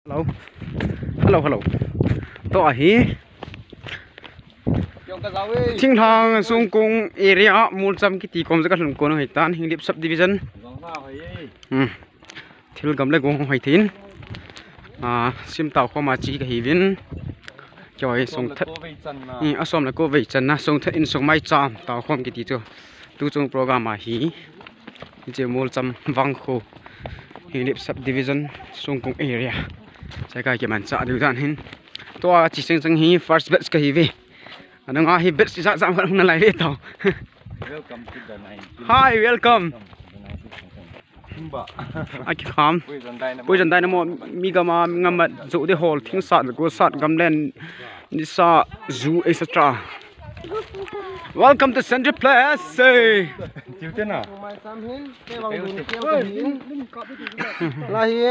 Hello, hello, hello. Tôi hi. Chính thang xung quanh area 100 cái tí công rất là lớn hay tan hình điệp subdivision. Thiếu cầm lại cũng hay thín. Sim tàu qua mà chỉ cái hiền. Cho sông thất. Asom là cô về chân na sông thất in sông mai chạm tàu không cái tí cho. Tu trong program mà hi. Chỉ 100 vang khô. Hình điệp subdivision xung quanh area. Saya kaya man sa dudan hin. To chỉ sang hi first batch cái hivi. Anh ngã hi batch sa sa không nalai le tao. Welcome to the night. Hi, welcome. Ai kham. Bây giờ đây nó mo mi gama ngamat zu de hall thing sat go sat gamlen ni sa zoo etc. Welcome to Central Place. Chịu thế nào? Là hi.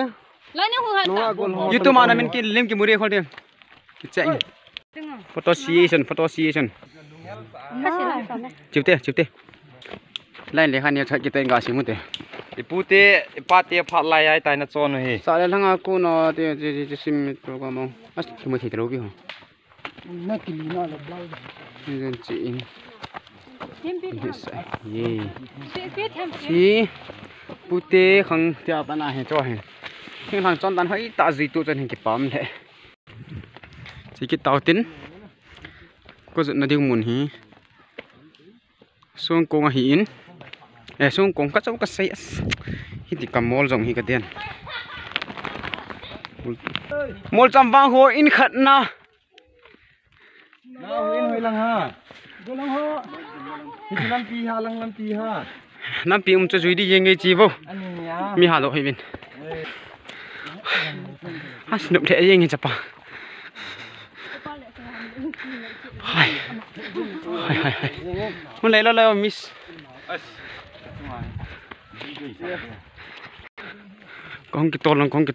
YouTube mà mình cái link cái mũi khol đi. Chạy. Photosession. Chụp tê. Lại lấy khăn nhiều chạy cái tên gà xíu một tê. Ipute ipate phat lai ai tai na chon hi. Sa le thanga ko no te sim program mo. As mo thei tro ki ho. Na ki li na la blau. Ni chi in. Ye. Chi pute khang tia pa na he cho he. Thing thang chon tan hoi ta ji tu chen hin ki pam le. Chi ki tau tin. Ko zut na ding mun hi. Song ko nga hi in. Song kong ka chau ka sei hiti kam mol jong hi ka den mol cham wang ho in khat na In hoi lang ha. Go lang ho. Hi lam pi ha. nam pi chu zui di yeng chi bo Ani ya. mi ha lo hi bin ha snup the yeng cha pa hai mun lai lo miss con cái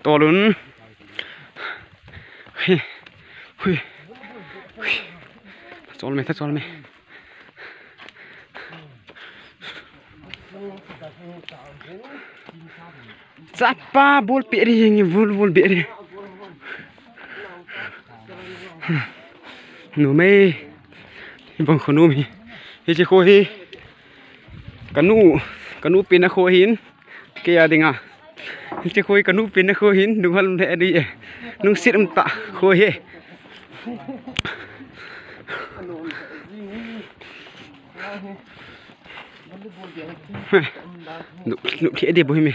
to luôn hui chol me Sapa bol pe ri ngi bol be ri no me bang khonu mi hi che kho hi kanu pin na kho hin ke ya dinga che khoi kanu pin na kho hin nu hal le di nu sit ta kho he nu thi de bo hi me